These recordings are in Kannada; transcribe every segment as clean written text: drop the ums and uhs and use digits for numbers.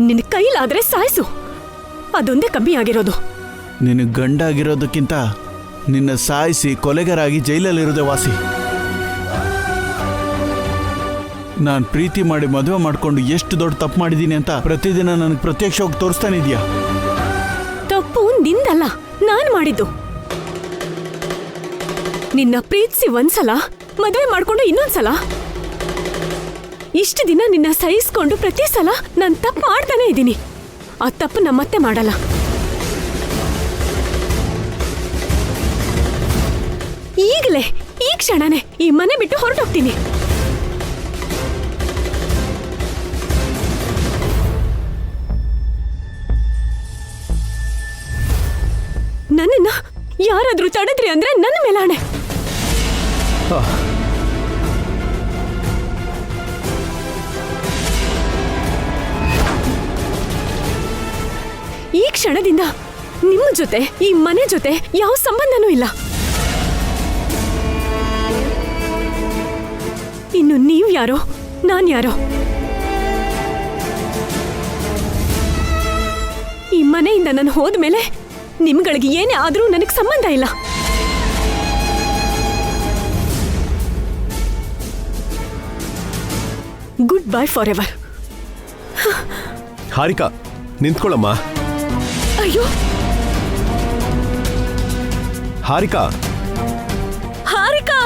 ನಿನ್ನ ಕೈಲಾದ್ರೆ ಸಾಯಿಸು, ಅದೊಂದೇ ಕಮ್ಮಿ ಆಗಿರೋದು. ನಿನ್ನ ಗಂಡ ಆಗಿರೋದಕ್ಕಿಂತ ನಿನ್ನ ಸಾಯಿಸಿ ಕೊಲೆಗಾರಾಗಿ ಜೈಲಲ್ಲಿರೋದೇ ವಾಸಿ. ನಾನು ಪ್ರೀತಿ ಮಾಡಿ ಮದುವೆ ಮಾಡ್ಕೊಂಡು ಎಷ್ಟು ದೊಡ್ಡ ತಪ್ಪು ಮಾಡಿದ್ದೀನಿ ಅಂತ ಪ್ರತಿದಿನ ನನಗೆ ಪ್ರತ್ಯಕ್ಷವಾಗಿ ತೋರಿಸ್ತಾನಿದ್ಯಾ? ತಪ್ಪು ನಿಂದಲ್ಲ, ನಾನ್ ಮಾಡಿದ್ದು. ನಿನ್ನ ಪ್ರೀತಿಸಿ ಒಂದ್ಸಲ, ಮದುವೆ ಮಾಡ್ಕೊಂಡು ಇನ್ನೊಂದ್ಸಲ. ಇಷ್ಟು ದಿನ ನಿನ್ನ ಸಹಿಸ್ಕೊಂಡು ಪ್ರತಿ ಸಲ ನಾನು ತಪ್ಪು ಮಾಡ್ತಾನೆ ಇದ್ದೀನಿ. ಆ ತಪ್ಪು ನಮ್ಮತ್ತೆ ಮಾಡಲ್ಲ. ಈಗಲೇ ಈ ಕ್ಷಣನೇ ಈ ಮನೆ ಬಿಟ್ಟು ಹೊರಟೋಗ್ತೀನಿ. ನನ್ನನ್ನ ಯಾರಾದ್ರೂ ತಡೆದ್ರಿ ಅಂದ್ರೆ ನನ್ನ ಮೇಲಾಣೆ. ಈ ಕ್ಷಣದಿಂದ ನಿಮ್ಮ ಜೊತೆ ಈ ಮನೆ ಜೊತೆ ಯಾವ ಸಂಬಂಧನೂ ಇಲ್ಲ. ಇನ್ನು ನೀವ್ ಯಾರೋ ನಾನ್ ಯಾರೋ. ಈ ಮನೆಯಿಂದ ನಾನು ಹೋದ್ಮೇಲೆ ನಿಮ್ಗಳಿಗೆ ಏನೇ ಆದ್ರೂ ನನಗೆ ಸಂಬಂಧ ಇಲ್ಲ. Goodbye forever. Harika, ನಿಂತ್ಕೊಳ್ಳಮ್ಮ. ಅಯ್ಯೋ ಹಾರಿಕಾ, ಹಾರಿಕಾ,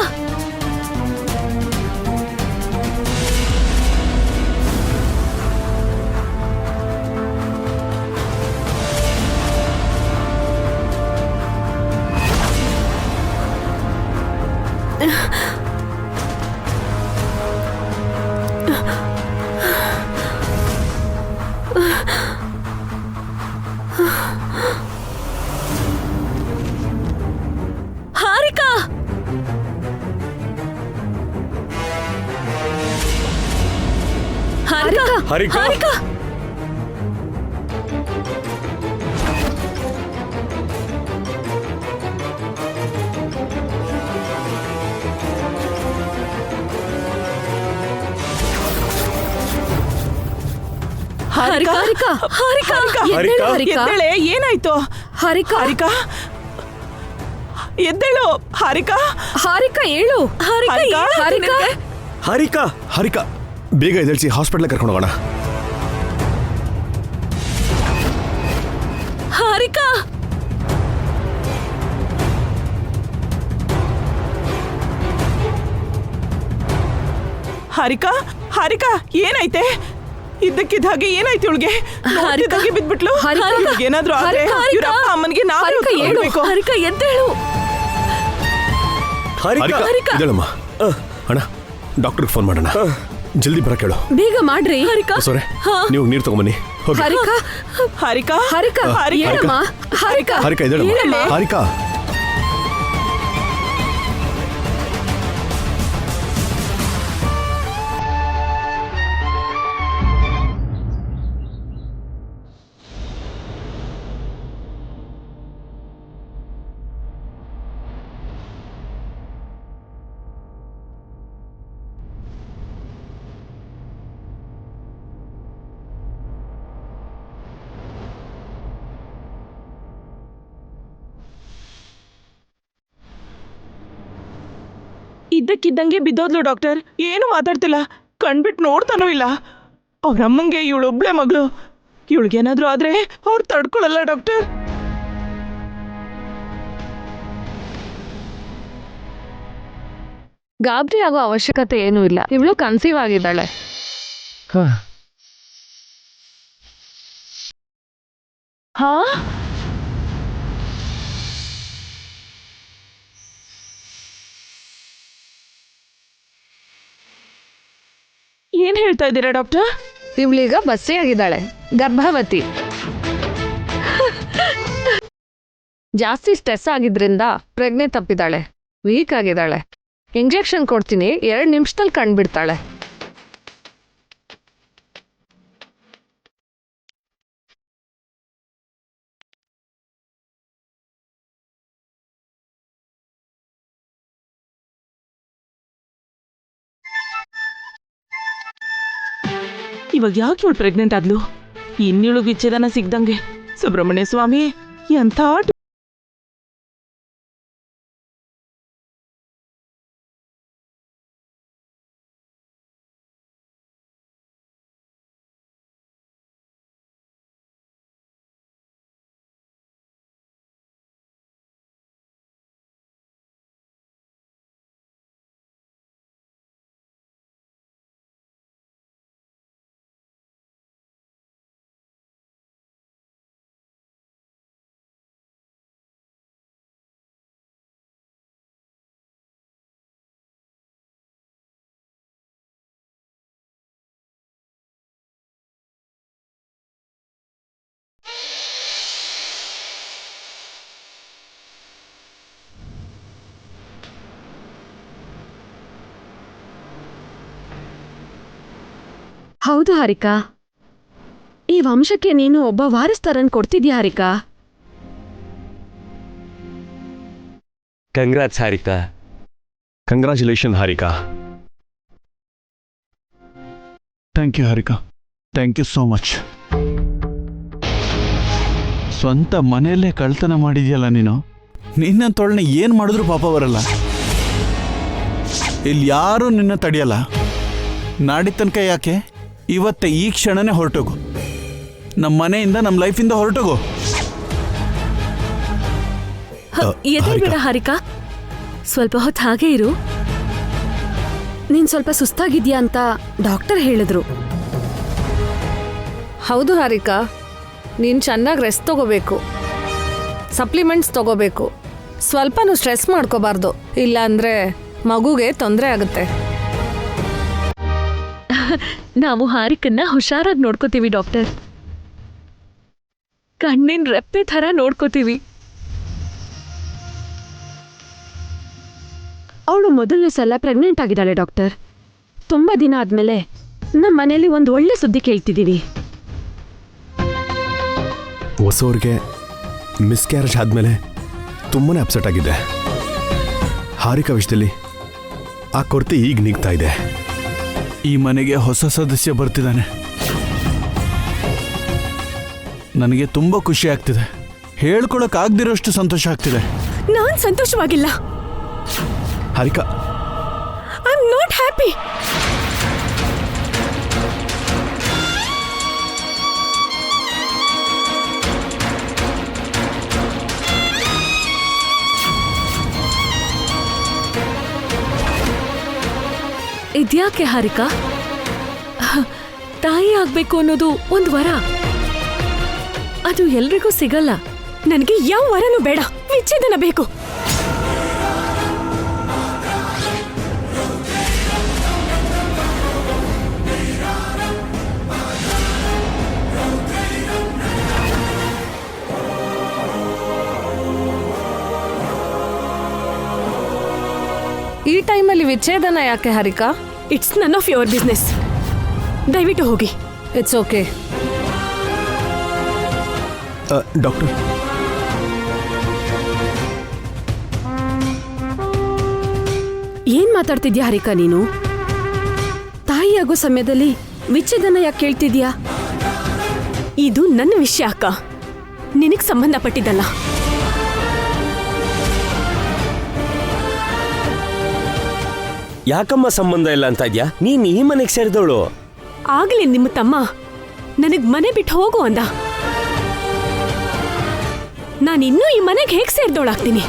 ಹಾರಿಕಾ, ಹಾರಿಕಾ, ಹಾರಿಕಾ, ಹಾರಿಕಾ. ಹಾರಿಕಾ, ಹಾರಿಕಾ, ಹಾರಿಕಾ, ಎದ್ದೇಳು ಹಾರಿಕಾ. ಏನಾಯ್ತು? ಹಾರಿಕಾ, ಹಾರಿಕಾ, ಎದ್ದೇಳು. ಹಾರಿಕಾ, ಹಾರಿಕಾ ಏಳು. ಹಾರಿಕಾ, ಹಾರಿಕಾ, ಹಾರಿಕಾ, ಹಾರಿಕಾ, ಬೇಗ ಎದ್ದೇಳಿಸಿ ಹಾಸ್ಪಿಟ್ಲಿಗೆ ಕರ್ಕೊಂಡು ಹೋಗೋಣ. ಹಾರಿಕಾ. ಹಾರಿಕಾ, ಹಾರಿಕಾ, ಏನಾಯ್ತೆ? ಇದ್ದಕ್ಕಿದ್ದ ಹಾಗೆ ಏನಾಯ್ತು ಇವಳಿಗೆ? ನೋಡ್ತಿದ್ದಂಗೆ ಬಿದ್ಬಿಟ್ಲು. ಏನಾದ್ರೂ ಆದ್ರೆ ಇವ್ರ ಅಪ್ಪ ಅಮ್ಮನಿಗೆ ನಾವು ಹೇಳ್ಬೇಕು. ಹಾರಿಕಾ ಎದ್ದೇಳು. ಹಾರಿಕಾ, ಎದ್ದೇಳಮ್ಮ. ಅಣ್ಣ, ಡಾಕ್ಟರ್ಗೆ ಫೋನ್ ಮಾಡೋಣ. ಜಲ್ದಿ ಬರಕ್ಕೆ ಹೇಳು. ಬೇಗ ಮಾಡ್ರಿ. ಹಾರಿಕಾ, ಸೊರೆ, ನೀವು ನೀರು ತಗೊಂಬನ್ನಿ. ಹಾರಿಕಾ, ಹಾರಿಕಾ, ಹಾರಿಕಾ, ಹೇಳಮ್ಮ. ಹಾರಿಕಾ, ಹಾರಿಕಾ, ಎದ್ದೇಳಮ್ಮ. ಹಾರಿಕಾ. ಇದ್ದಕ್ಕಿದ್ದಂಗೆ ಬಿದ್ದೋದ್ಲು ಡಾಕ್ಟರ್. ಏನು ಮಾತಾಡ್ತಿಲ್ಲ, ಕಣ್ಬಿಟ್ಟು ನೋಡ್ತಾನೂ ಇಲ್ಲ. ಅವ್ರಮ್ಮಂಗೆ ಇವಳೊಬ್ಳೆ ಮಗಳು. ಇವಳಿಗೇನಾದ್ರೂ ಆದ್ರೆ ಅವ್ರು ತಡ್ಕೊಳಲ್ಲ ಡಾಕ್ಟರ್. ಗಾಬರಿ ಆಗೋ ಅವಶ್ಯಕತೆ ಏನೂ ಇಲ್ಲ. ಇವಳು ಕನ್ಸೀವ್ ಆಗಿದ್ದಾಳೆ. ಹಾ, ಏನ್ ಹೇಳ್ತಾ ಇದ್ದೀರಾ ಡಾಕ್ಟರ್? ಇವಳೀಗ ಬಸ್ಸೇ ಆಗಿದ್ದಾಳೆ, ಗರ್ಭವತಿ. ಜಾಸ್ತಿ ಸ್ಟ್ರೆಸ್ ಆಗಿದ್ರಿಂದ ಪ್ರಜ್ಞೆ ತಪ್ಪಿದ್ದಾಳೆ, ವೀಕ್ ಆಗಿದ್ದಾಳೆ. ಇಂಜೆಕ್ಷನ್ ಕೊಡ್ತೀನಿ, 2 ನಿಮಿಷದಲ್ಲಿ ಕಂಡುಬಿಡ್ತಾಳೆ. ಇವಾಗ ಯಾಕೆ ಇವಳು ಪ್ರೆಗ್ನೆಂಟ್ ಆದ್ಲು? ಇನ್ನಿಳು ವಿಚ್ಛೇದನ ಸಿಗ್ದಂಗೆ ಸುಬ್ರಹ್ಮಣ್ಯ ಸ್ವಾಮಿ ಎಂಥ ಹೌದು ಹಾರಿಕಾ, ಈ ವಂಶಕ್ಕೆ ನೀನು ಒಬ್ಬ ವಾರಸ್ದಾರನ್ ಕೊಡ್ತಿದ್ಯಾ Harika? Congrats Harika. Congratulation Harika. Thank you Harika, thank you so much. ಸ್ವಂತ ಮನೆಯಲ್ಲೇ ಕಳ್ತನ ಮಾಡಿದ್ಯಲ್ಲ ನೀನು. ನಿನ್ನಂತೊಳನೆ ಏನು ಮಾಡಿದ್ರು ಪಾಪ ಬರಲ್ಲ. ಇಲ್ಲಿ ಯಾರೂ ನಿನ್ನ ತಡೆಯಲ್ಲ. ನಾಡಿ ತನಕ ಯಾಕೆ, ಇವತ್ತೇ ಈ ಕ್ಷಣನೇ ಹೊರಟೋಗು. ನಮ್ಮ ಮನೆಯಿಂದ ನಮ್ಮ ಲೈಫಿಂದ ಹೊರಟೋಗು. ಎದ್ದೇಳ್ಬೇಡ ಹಾರಿಕಾ, ಸ್ವಲ್ಪ ಹೊತ್ತು ಹಾಗೆ ಇರು. ನೀನ್ ಸ್ವಲ್ಪ ಸುಸ್ತಾಗಿದ್ಯಾ ಅಂತ ಡಾಕ್ಟರ್ ಹೇಳಿದ್ರು. ಹೌದು ಹಾರಿಕಾ, ನೀನು ಚೆನ್ನಾಗಿ ರೆಸ್ಟ್ ತಗೋಬೇಕು, ಸಪ್ಲಿಮೆಂಟ್ಸ್ ತಗೋಬೇಕು. ಸ್ವಲ್ಪನೂ ಸ್ಟ್ರೆಸ್ ಮಾಡ್ಕೋಬಾರ್ದು, ಇಲ್ಲಾಂದ್ರೆ ಮಗುಗೆ ತೊಂದರೆ ಆಗುತ್ತೆ. ನಾವು ಹಾರಿಕನ್ನ ಹುಷಾರಾಗಿ ನೋಡ್ಕೋತೀವಿ ಡಾಕ್ಟರ್. ಕಣ್ಣಿನ ರೆಪ್ಪೆ ಥರ ನೋಡ್ಕೋತೀವಿ. ಅವಳು ಮೊದಲನೇ ಸಲ ಪ್ರೆಗ್ನೆಂಟ್ ಆಗಿದ್ದಾಳೆ ಡಾಕ್ಟರ್. ತುಂಬಾ ದಿನ ಆದ್ಮೇಲೆ ನಮ್ಮ ಮನೇಲಿ ಒಂದು ಒಳ್ಳೆ ಸುದ್ದಿ ಕೇಳ್ತಿದ್ದೀವಿ. ಹೊಸವ್ರಿಗೆ ಮಿಸ್ಕ್ಯಾರೇಜ್ ಆದಮೇಲೆ ತುಂಬಾ ಅಪ್ಸೆಟ್ ಆಗಿದೆ. ಹಾರಿಕಾ ವಿಷಯದಲ್ಲಿ ಆ ಕೊರತೆ ಈಗ ನೀಗ್ತಾ ಇದೆ. ಈ ಮನೆಗೆ ಹೊಸ ಸದಸ್ಯ ಬರ್ತಿದ್ದಾನೆ. ನನಗೆ ತುಂಬ ಖುಷಿ ಆಗ್ತಿದೆ. ಹೇಳ್ಕೊಳಕ್ಕಾಗ್ದಿರೋಷ್ಟು ಸಂತೋಷ ಆಗ್ತಿದೆ. ನಾನ್ ಸಂತೋಷವಾಗಿಲ್ಲ. Harika, I am not happy. ಇದ್ಯಾಕೆ ಹಾರಿಕಾ? ತಾಯಿ ಆಗ್ಬೇಕು ಅನ್ನೋದು ಒಂದು ವರ. ಅದು ಎಲ್ರಿಗೂ ಸಿಗಲ್ಲ. ನನಗೆ ಯಾವ ವರನೂ ಬೇಡ, ವಿಚ್ಛೇದನ ಬೇಕು. ಈ ಟೈಮಲ್ಲಿ ವಿಚ್ಛೇದನ ಯಾಕೆ Harika? It's none of your business. ದಯವಿಟ್ಟು ಹೋಗಿ. It's okay. ಡಾಕ್ಟರ್, ಏನ್ ಮಾತಾಡ್ತಿದ್ಯಾ ಹಾರಿಕಾ ನೀನು? ತಾಯಿಯಾಗೋ ಸಮಯದಲ್ಲಿ ವಿಚ್ಛೇದನ ಯಾಕೆ ಕೇಳ್ತಿದ್ಯಾ? ಇದು ನನ್ನ ವಿಷಯ ಅಕ್ಕ, ನಿನಗ್ ಸಂಬಂಧಪಟ್ಟಿದ್ದಲ್ಲ. ಯಾಕಮ್ಮ ಸಂಬಂಧ ಇಲ್ಲ ಅಂತ ಇದ್ಯಾ? ನೀನ್ ಈ ಮನೆಗೆ ಸೇರಿದವಳು. ಆಗ್ಲೇ ನಿಮ್ಮ ತಮ್ಮ ನನಗ್ ಮನೆ ಬಿಟ್ಟು ಹೋಗು ಅಂದ. ನಾನಿನ್ನೂ ಈ ಮನೆಗೆ ಹೇಗ್ ಸೇರ್ದೋಳಾಗ್ತೀನಿ?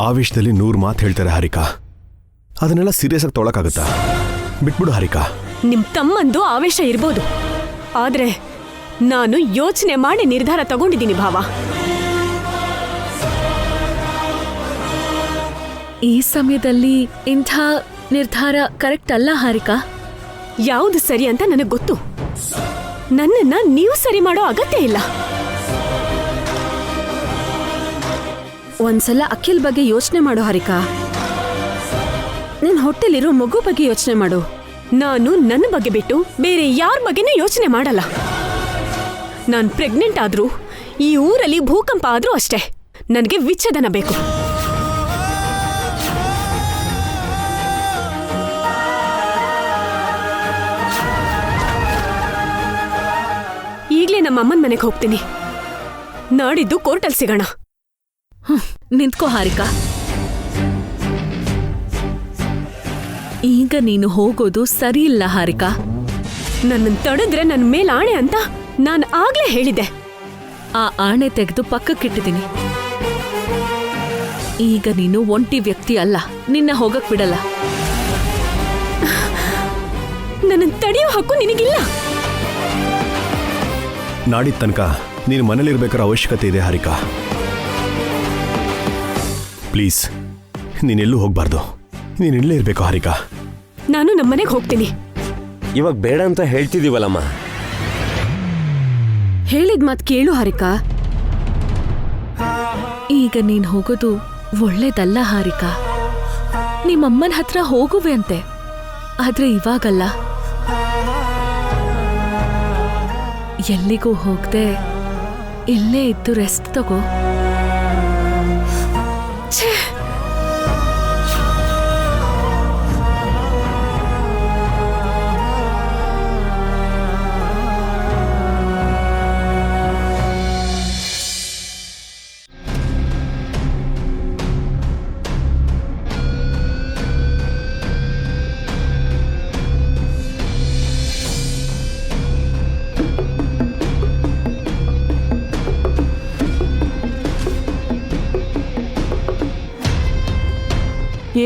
ಆ ವಿಷಯದಲ್ಲಿ 100 ಮಾತು ಹೇಳ್ತಾರೆ ಹಾರಿಕಾ. ಅದನ್ನೆಲ್ಲ ಸೀರಿಯಸ್ ಆಗಿ ತೊಗೊಳಕ್ಕಾಗತ್ತಾ? ಬಿಟ್ಬಿಡು ಹಾರಿಕಾ. ನಿಮ್ ತಮ್ಮಂದು ಆವೇಶ ಇರ್ಬೋದು, ಆದ್ರೆ ನಾನು ಯೋಚನೆ ಮಾಡಿ ನಿರ್ಧಾರ ತಗೊಂಡಿದ್ದೀನಿ ಭಾವ. ಈ ಸಮಯದಲ್ಲಿ ಇಂಥ ನಿರ್ಧಾರ ಕರೆಕ್ಟ್ ಅಲ್ಲ ಹಾರಿಕಾ. ಯಾವುದು ಸರಿ ಅಂತ ನನಗೆ ಗೊತ್ತು. ನನ್ನನ್ನ ನೀವು ಸರಿ ಮಾಡೋ ಅಗತ್ಯ ಇಲ್ಲ. ಒಂದ್ಸಲ ಅಖಿಲ್ ಬಗ್ಗೆ ಯೋಚನೆ ಮಾಡು ಹಾರಿಕಾ. ನಿನ್ ಹೊಟ್ಟೆಲಿರೋ ಮಗು ಬಗ್ಗೆ ಯೋಚನೆ ಮಾಡು. ನಾನು ನನ್ನ ಬಗ್ಗೆ ಬಿಟ್ಟು ಬೇರೆ ಯಾರ ಬಗ್ಗೆನೂ ಯೋಚನೆ ಮಾಡಲ್ಲ. ನಾನು ಪ್ರೆಗ್ನೆಂಟ್ ಆದ್ರೂ, ಈ ಊರಲ್ಲಿ ಭೂಕಂಪ ಆದ್ರೂ ಅಷ್ಟೇ, ನನಗೆ ವಿಚ್ಛೇದನ ಬೇಕು. ಈಗ್ಲೇ ನಮ್ಮ ಅಮ್ಮನ ಮನೆಗೆ ಹೋಗ್ತೀನಿ. ನಾಡಿದ್ದು ಕೋರ್ಟಲ್ಲಿ ಸಿಗೋಣ. ನಿಂತ್ಕೋ ಹಾರಿಕಾ. ಈಗ ನೀನು ಹೋಗೋದು ಸರಿ ಇಲ್ಲ ಹಾರಿಕಾ. ನನ್ನನ್ನು ತಡೆದ್ರೆ ನನ್ನ ಮೇಲ್ ಆಣೆ ಅಂತ ನಾನು ಆಗ್ಲೇ ಹೇಳಿದ್ದೆ. ಆ ಆಣೆ ತೆಗೆದು ಪಕ್ಕಕ್ಕಿಟ್ಟಿದ್ದೀನಿ. ಈಗ ನೀನು ಒಂಟಿ ವ್ಯಕ್ತಿ ಅಲ್ಲ, ನಿನ್ನ ಹೋಗಕ್ ಬಿಡಲ್ಲ. ನನ್ನನ್ನು ತಡೆಯೋ ಹಕ್ಕು ನಿನಗಿಲ್ಲ. ನಾಡಿದ ತನಕ ನೀನು ಮನೇಲಿರ್ಬೇಕಾದ ಅವಶ್ಯಕತೆ ಇದೆ ಹಾರಿಕಾ. ಪ್ಲೀಸ್, ನೀನೆಲ್ಲೂ ಹೋಗ್ಬಾರ್ದು. ನೀನು ಇಲ್ಲೇ ಇರಬೇಕು ಹಾರಿಕಾ. ನಾನು ನಮ್ಮನೆಗೆ ಹೋಗ್ತೀನಿ. ಇವಾಗ ಬೇಡ ಅಂತ ಹೇಳ್ತಿದೀವಲ್ಲಮ್ಮ. ಹೇಳಿದ ಮಾತು ಕೇಳು ಹಾರಿಕಾ. ಈಗ ನೀನ್ ಹೋಗೋದು ಒಳ್ಳೇದಲ್ಲ ಹಾರಿಕಾ. ನಿಮ್ಮಮ್ಮನ ಹತ್ರ ಹೋಗುವೆ ಅಂತೆ, ಆದ್ರೆ ಇವಾಗಲ್ಲ. ಎಲ್ಲಿಗೂ ಹೋಗ್ದೆ ಇಲ್ಲೇ ಇದ್ದು ರೆಸ್ಟ್ ತಗೋ.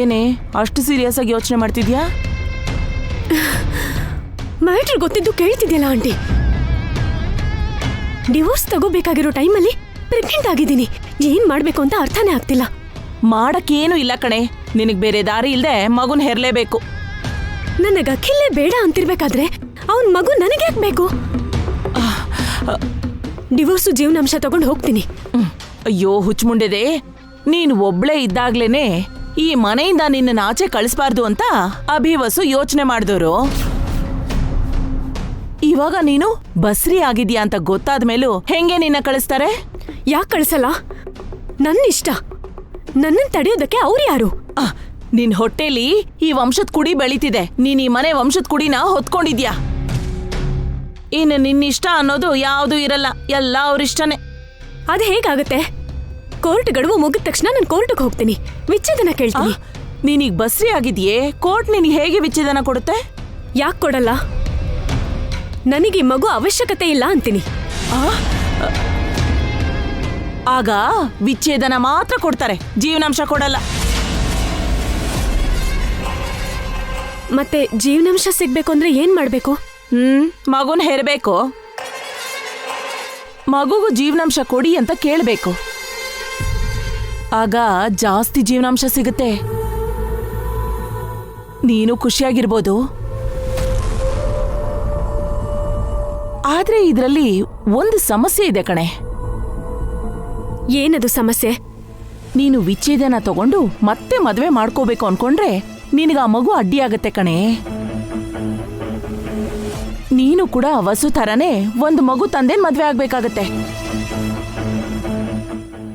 ಏನೇ ಅಷ್ಟು ಸೀರಿಯಸ್ ಆಗಿ ಯೋಚನೆ ಮಾಡ್ತಿದ್ಯಾ? ಮ್ಯಾಟ್ರ್ ಗೊತ್ತಿದ್ದು ಕೇಳ್ತಿದ್ಯಲ್ಲ ಆಂಟಿ. ಡಿವೋರ್ಸ್ ತಗೋಬೇಕಾಗಿರೋ ಟೈಮಲ್ಲಿ ಪ್ರೆಗ್ನೆಂಟ್ ಆಗಿದ್ದೀನಿ. ಏನ್ ಮಾಡ್ಬೇಕು ಅಂತ ಅರ್ಥನೇ ಆಗ್ತಿಲ್ಲ. ಮಾಡಕ್ಕೇನು ಇಲ್ಲ ಕಣೆ, ನಿನಗ್ ಬೇರೆ ದಾರಿ ಇಲ್ದೆ ಮಗುನ್ ಹೆರ್ಲೇಬೇಕು. ನನಗ ಅಖಿಲೇ ಬೇಡ ಅಂತಿರ್ಬೇಕಾದ್ರೆ ಅವನ್ ಮಗು ನನಗೆ ಯಾಕೆ ಬೇಕು? ಡಿವೋರ್ಸು ಜೀವನಾಂಶ ತಗೊಂಡು ಹೋಗ್ತೀನಿ. ಅಯ್ಯೋ ಹುಚ್ಚುಮುಂಡೆದೆ, ನೀನು ಒಬ್ಳೇ ಇದ್ದಾಗ್ಲೇನೆ ಈ ಮನೆಯಿಂದ ನಿನ್ನ ಆಚೆ ಕಳಿಸ್ಬಾರ್ದು ಅಂತ ಅಭಿವಸು ಯೋಚನೆ ಮಾಡಿದವರು. ಇವಾಗ ನೀನು ಬಸ್ರಿ ಆಗಿದ್ಯಾ ಅಂತ ಗೊತ್ತಾದ ಮೇಲೂ ಹೆಂಗೆ ನಿನ್ನ ಕಳಿಸ್ತಾರೆ? ಯಾಕೆ ಕಳ್ಸಲ್ಲ? ನನ್ನ ಇಷ್ಟ. ನನ್ನನ್ನು ತಡೆಯೋದಕ್ಕೆ ಅವ್ರು ಯಾರು? ನಿನ್ ಹೊಟ್ಟೆಲಿ ಈ ವಂಶದ ಕುಡಿ ಬೆಳೀತಿದೆ. ನೀನ್ ಈ ಮನೆ ವಂಶದ ಕುಡಿನ ಹೊತ್ಕೊಂಡಿದ್ಯಾ. ಇನ್ನು ನಿನ್ನಿಷ್ಟ ಅನ್ನೋದು ಯಾವುದು ಇರಲ್ಲ, ಎಲ್ಲ ಅವ್ರಿಷ್ಟನೇ. ಅದು ಹೇಗಾಗತ್ತೆ? ಕೋರ್ಟ್ ಗಡುವು ಮುಗಿದ ತಕ್ಷಣ ನಾನು ಕೋರ್ಟ್ಗೆ ಹೋಗ್ತೀನಿ, ವಿಚ್ಛೇದನ ಕೇಳ್ತೀನಿ. ನೀನೀಗ ಬಸ್ರಿ ಆಗಿದ್ಯೇ, ಕೋರ್ಟ್ ನಿನಗೆ ಹೇಗೆ ವಿಚ್ಛೇದನ ಕೊಡುತ್ತೆ? ಯಾಕೆ ಕೊಡಲ್ಲ? ನನಗೆ ಮಗು ಅವಶ್ಯಕತೆ ಇಲ್ಲ ಅಂತೀನಿ. ಆಗ ವಿಚ್ಛೇದನ ಮಾತ್ರ ಕೊಡ್ತಾರೆ, ಜೀವನಾಂಶ ಕೊಡಲ್ಲ. ಮತ್ತೆ ಜೀವನಾಂಶ ಸಿಗ್ಬೇಕು ಅಂದ್ರೆ ಏನ್ ಮಾಡ್ಬೇಕು? ಮಗುನ ಹೆರಬೇಕು. ಮಗುಗೂ ಜೀವನಾಂಶ ಕೊಡಿ ಅಂತ ಕೇಳಬೇಕು. ಆಗ ಜಾಸ್ತಿ ಜೀವನಾಂಶ ಸಿಗುತ್ತೆ. ನೀನು ಖುಷಿಯಾಗಿರ್ಬೋದು. ಆದ್ರೆ ಇದರಲ್ಲಿ ಒಂದು ಸಮಸ್ಯೆ ಇದೆ ಕಣೆ. ಏನದು ಸಮಸ್ಯೆ? ನೀನು ವಿಚ್ಛೇದನ ತಗೊಂಡು ಮತ್ತೆ ಮದ್ವೆ ಮಾಡ್ಕೋಬೇಕು ಅನ್ಕೊಂಡ್ರೆ ನಿನಗ ಆ ಮಗು ಅಡ್ಡಿಯಾಗತ್ತೆ ಕಣೆ. ನೀನು ಕೂಡ ವಸು ಥರನೇ ಒಂದು ಮಗು ತಂದೇನ್ ಮದ್ವೆ ಆಗ್ಬೇಕಾಗತ್ತೆ.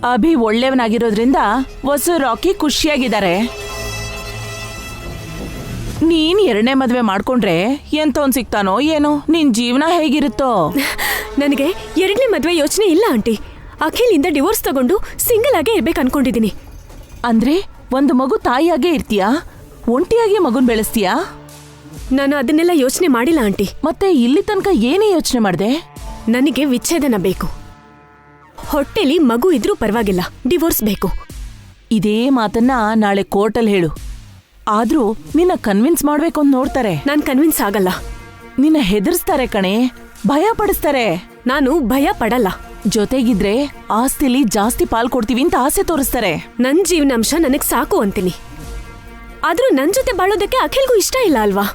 ಅಭಿ ಒಳ್ಳೆಯವನಾಗಿರೋದ್ರಿಂದ ವಸು ರಾಕಿ ಖುಷಿಯಾಗಿದ್ದಾರೆ. ನೀನ್ ಎರಡನೇ ಮದ್ವೆ ಮಾಡ್ಕೊಂಡ್ರೆ ಎಂತವನ್ ಸಿಗ್ತಾನೋ ಏನೋ, ನಿನ್ ಜೀವನ ಹೇಗಿರುತ್ತೋ. ನನಗೆ ಎರಡನೇ ಮದ್ವೆ ಯೋಚನೆ ಇಲ್ಲ ಆಂಟಿ. ಅಖಿಲಿಂದ ಡಿವೋರ್ಸ್ ತಗೊಂಡು ಸಿಂಗಲ್ ಆಗೇ ಇರ್ಬೇಕು ಅನ್ಕೊಂಡಿದೀನಿ. ಅಂದ್ರೆ ಒಂದು ಮಗು ತಾಯಿಯಾಗೇ ಇರ್ತೀಯಾ? ಒಂಟಿಯಾಗಿ ಮಗುನ್ ಬೆಳೆಸ್ತೀಯಾ? ನಾನು ಅದನ್ನೆಲ್ಲ ಯೋಚನೆ ಮಾಡಿಲ್ಲ ಆಂಟಿ. ಮತ್ತೆ ಇಲ್ಲಿ ತನಕ ಏನೇ ಯೋಚನೆ ಮಾಡ್ದೆ? ನನಗೆ ವಿಚ್ಛೇದನ ಬೇಕು. ಹೊಟ್ಟೆಲಿ ಮಗು ಇದ್ರೂ ಪರವಾಗಿಲ್ಲ, ಡಿವೋರ್ಸ್ ಬೇಕು. ಇದೇ ಮಾತನ್ನ ನಾಳೆ ಕೋರ್ಟಲ್ಲಿ ಹೇಳು. ಆದ್ರೂ ನಿನ್ನ ಕನ್ವಿನ್ಸ್ ಮಾಡ್ಬೇಕು ಅಂತ ನೋಡ್ತಾರೆ. ನಾನ್ ಕನ್ವಿನ್ಸ್ ಆಗಲ್ಲ. ನಿನ್ನ ಹೆದರ್ಸ್ತಾರೆ ಕಣೆ, ಭಯ ಪಡಿಸ್ತಾರೆ. ನಾನು ಭಯ ಪಡಲ್ಲ. ಜೊತೆಗಿದ್ರೆ ಆಸ್ತಿಲಿ ಜಾಸ್ತಿ ಪಾಲ್ ಕೊಡ್ತೀವಿ ಅಂತ ಆಸೆ ತೋರಿಸ್ತಾರೆ. ನನ್ ಜೀವನಾಂಶ ನನಗ್ ಸಾಕು ಅಂತೀನಿ. ಆದ್ರೂ ನನ್ ಜೊತೆ ಬಾಳೋದಕ್ಕೆ ಅಖಿಲ್ಗೂ ಇಷ್ಟ ಇಲ್ಲ ಅಲ್ವಾ?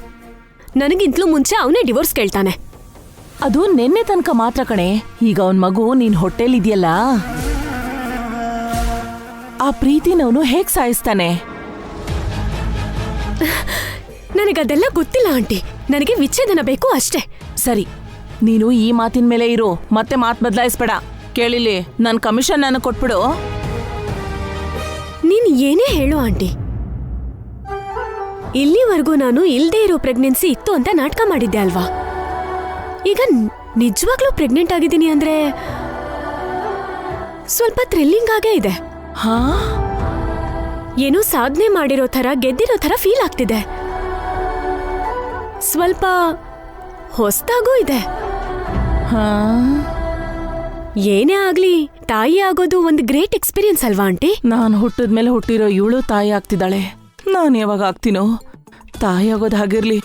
ನನಗಿಂತಲೂ ಮುಂಚೆ ಅವನೇ ಡಿವೋರ್ಸ್ ಕೇಳ್ತಾನೆ. ಅದು ನೆನ್ನೆ ತನಕ ಮಾತ್ರ ಕಣೆ. ಈಗ ಅವನ್ ಮಗು ನೀನ್ ಹೊಟ್ಟೆಲಿದ್ಯಲ್ಲ, ಆ ಪ್ರೀತಿನವನು ಹೇಗ್ ಸಾಯಿಸ್ತಾನೆ? ನನಗದೆಲ್ಲ ಗೊತ್ತಿಲ್ಲ ಆಂಟಿ. ನನಗೆ ವಿಚ್ಛೇದನ ಬೇಕು ಅಷ್ಟೇ. ಸರಿ, ನೀನು ಈ ಮಾತಿನ ಮೇಲೆ ಇರು, ಮತ್ತೆ ಮಾತು ಬದಲಾಯಿಸ್ಬೇಡ. ಕೇಳಿಲಿ, ನನ್ ಕಮಿಷನ್ ನನಗೆ ಕೊಟ್ಬಿಡು. ನೀನ್ ಏನೇ ಹೇಳು ಆಂಟಿ, ಇಲ್ಲಿವರೆಗೂ ನಾನು ಇಲ್ದೇ ಇರೋ ಪ್ರೆಗ್ನೆನ್ಸಿ ಇತ್ತು ಅಂತ ನಾಟಕ ಮಾಡಿದ್ದೆ ಅಲ್ವಾ? ಈಗ ನಿಜವಾಗ್ಲೂ ಪ್ರೆಗ್ನೆಂಟ್ ಆಗಿದ್ದೀನಿ ಅಂದ್ರೆ ಸ್ವಲ್ಪ ಥ್ರಿಲ್ಲಿಂಗ್ ಆಗೇ ಇದೆ. ಹಾ, ಏನೋ ಸಾಧನೆ ಮಾಡಿರೋ ಥರ, ಗೆದ್ದಿರೋ ಥರ ಫೀಲ್ ಆಗ್ತಿದೆ. ಸ್ವಲ್ಪ ಹೊಸ್ದಾಗೂ ಇದೆ. ಹಾ, ಏನೇ ಆಗ್ಲಿ, ತಾಯಿ ಆಗೋದು ಒಂದು ಗ್ರೇಟ್ ಎಕ್ಸ್ಪೀರಿಯನ್ಸ್ ಅಲ್ವಾ ಆಂಟಿ? ನಾನು ಹುಟ್ಟಿದ್ಮೇಲೆ ಹುಟ್ಟಿರೋ ಇವಳು ತಾಯಿ ಆಗ್ತಿದ್ದಾಳೆ. ನಾನು ಯಾವಾಗ ಆಗ್ತೀನೋ? ತಾಯಿ ಆಗೋದು ಹಾಗಿರ್ಲಿ,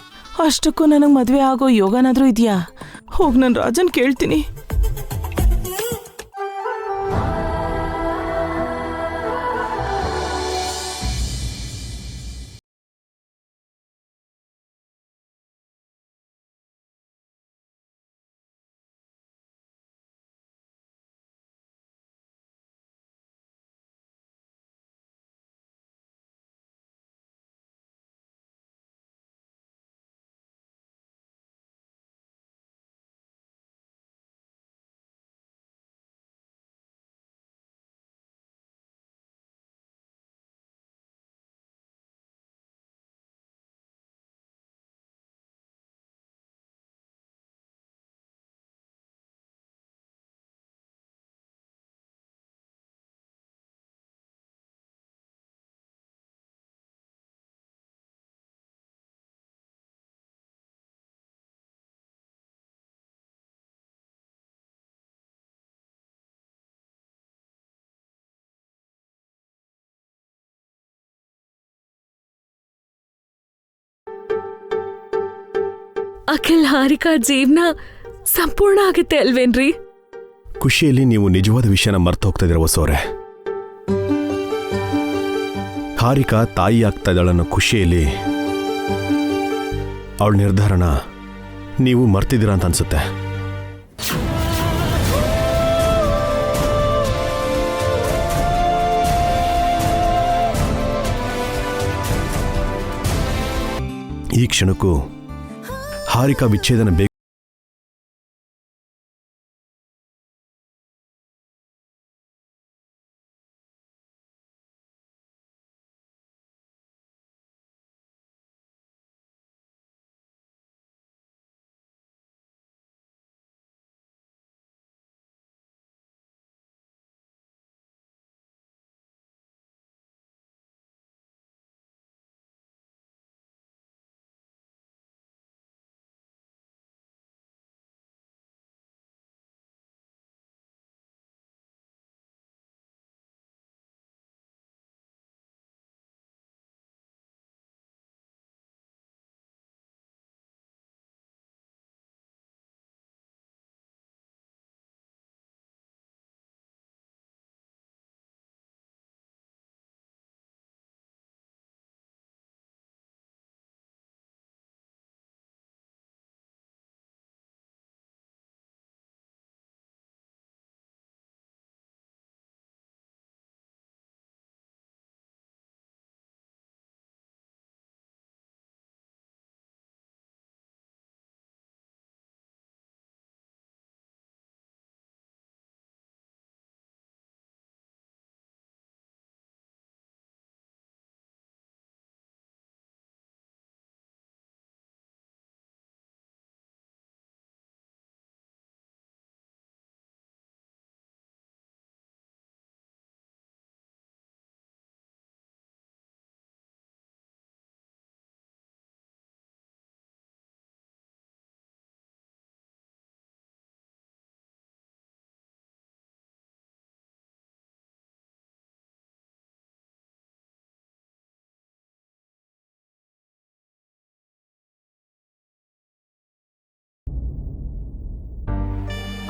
ಅಷ್ಟಕ್ಕೂ ನನಗೆ ಮದುವೆ ಆಗೋ ಯೋಗನಾದ್ರೂ ಇದೆಯಾ? ಹೋಗಿ ನಾನು ರಾಜನ್ ಕೇಳ್ತೀನಿ. ಅಖಿಲ್ ಹಾರಿಕಾ ಜೀವನ ಸಂಪೂರ್ಣ ಆಗುತ್ತೆ ಅಲ್ವೇನ್ರಿ? ಖುಷಿಯಲ್ಲಿ ನೀವು ನಿಜವಾದ ವಿಷಯನ ಮರ್ತು ಹೋಗ್ತಾ ಇದ್ದೀರ ಹೊಸೋರೆ. ಹಾರಿಕಾ ತಾಯಿ ಆಗ್ತಾ ಇದ್ದಾಳನ್ನೋ ಖುಷಿಯಲ್ಲಿ ಅವಳ ನಿರ್ಧಾರನ ನೀವು ಮರ್ತಿದ್ದೀರಾ ಅಂತ ಅನ್ಸುತ್ತೆ. ಈ ಕ್ಷಣಕ್ಕೂ ಹಾರಿಕಾ ವಿಚ್ಛೇದನ ಬೇಕು.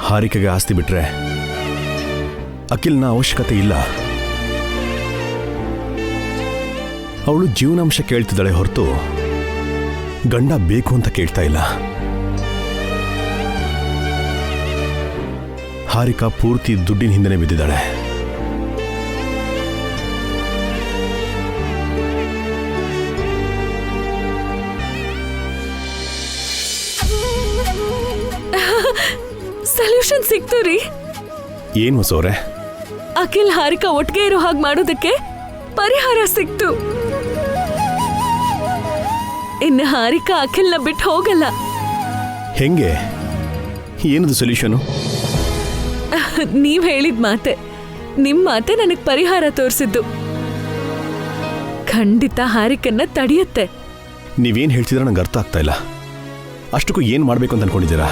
ಹಾರಿಕೆಗೆ ಆಸ್ತಿ ಬಿಟ್ರೆ ಅಖಿಲ್ನ ಅವಶ್ಯಕತೆ ಇಲ್ಲ. ಅವಳು ಜೀವನಾಂಶ ಕೇಳ್ತಿದ್ದಾಳೆ ಹೊರತು ಗಂಡ ಬೇಕು ಅಂತ ಕೇಳ್ತಾ ಇಲ್ಲ. ಹಾರಿಕಾ ಪೂರ್ತಿ ದುಡ್ಡಿನ ಹಿಂದೆನೇ ಬಿದ್ದಿದ್ದಾಳೆ. ಸೊಲ್ಯೂಷನ್ ಸಿಕ್ತು ರೀ. ಏನು ಹೊಸೋರೆ? ಅಖಿಲ್ ಹಾರಿಕಾ ಒಟ್ಟಿಗೆ ಇರೋ ಹಾಗೆ ಮಾಡೋದಕ್ಕೆ ಪರಿಹಾರ ಸಿಕ್ತು. ಇನ್ನು ಹಾರಿಕಾ ಅಖಿಲ್ನ ಬಿಟ್ಟು ಹೋಗಲ್ಲ. ಹೆಂಗೆ? ಏನದು ಸೊಲ್ಯೂಷನು? ನೀವ್ ಹೇಳಿದ ಮಾತೆ, ನಿಮ್ ಮಾತೆ ನನಗ್ ಪರಿಹಾರ ತೋರಿಸಿದ್ದು. ಖಂಡಿತ ಹಾರಿಕನ್ನ ತಡೆಯುತ್ತೆ. ನೀವೇನು ಹೇಳ್ತಿದ್ರೆ ನಂಗೆ ಅರ್ಥ ಆಗ್ತಾ ಇಲ್ಲ. ಅಷ್ಟಕ್ಕೂ ಏನು ಮಾಡಬೇಕು ಅಂತ ಅನ್ಕೊಂಡಿದ್ದೀರಾ?